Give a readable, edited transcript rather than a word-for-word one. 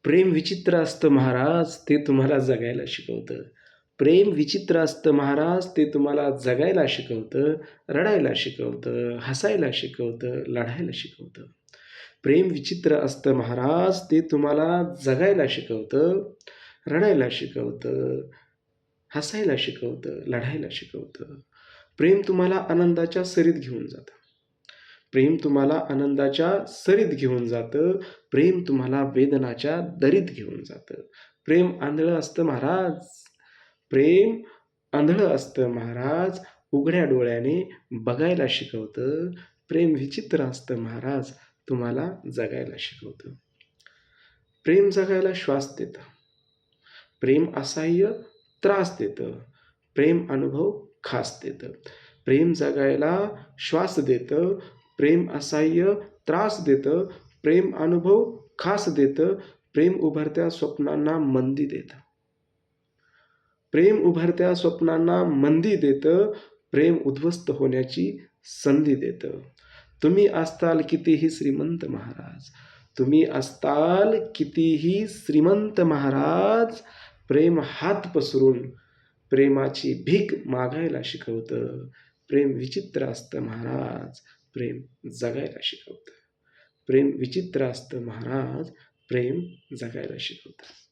प्रेम विचित्र असतं महाराज, ते तुम्हाला जगायला शिकवतं. प्रेम विचित्र असतं महाराज, ते तुम्हाला जगायला शिकवतं, रडायला शिकवतं, हसायला शिकवतं, लढायला शिकवतं. प्रेम विचित्र असतं महाराज, ते तुम्हाला जगायला शिकवतं, रडायला शिकवतं, हसायला शिकवतं, लढायला शिकवतं. प्रेम तुम्हाला आनंदाच्या सरीत घेऊन जातं. प्रेम तुम्हाला आनंदाच्या सरीत घेऊन जातं. प्रेम तुम्हाला वेदनाच्या दरीत घेऊन जातं. प्रेम आंधळं असतं महाराज. प्रेम आंधळं असतं महाराज. उघड्या डोळ्याने बघायला शिकवतं. प्रेम विचित्र असतं महाराज. तुम्हाला जगायला शिकवतं. प्रेम जगायला श्वास देतं. प्रेम असह्य त्रास देतं. प्रेम अनुभव खास देतं. प्रेम जगायला श्वास देतं. प्रेम असह्य त्रास देतं. प्रेम अनुभव खास देतं. प्रेम उभरत्या स्वप्नांना मंदी देतं. प्रेम उभरत्या स्वप्नांना मंदी देतं. प्रेम उद्ध्वस्त होण्याची संधी देतं. तुम्ही असताल कितीही श्रीमंत महाराज, तुम्ही असताल कितीही श्रीमंत महाराज, प्रेम हात पसरून प्रेमाची भीक मागायला शिकवतं. प्रेम विचित्र असतं महाराज, प्रेम जगायला शिकवतं. प्रेम विचित्र असतं महाराज, प्रेम जगायला शिकवतं.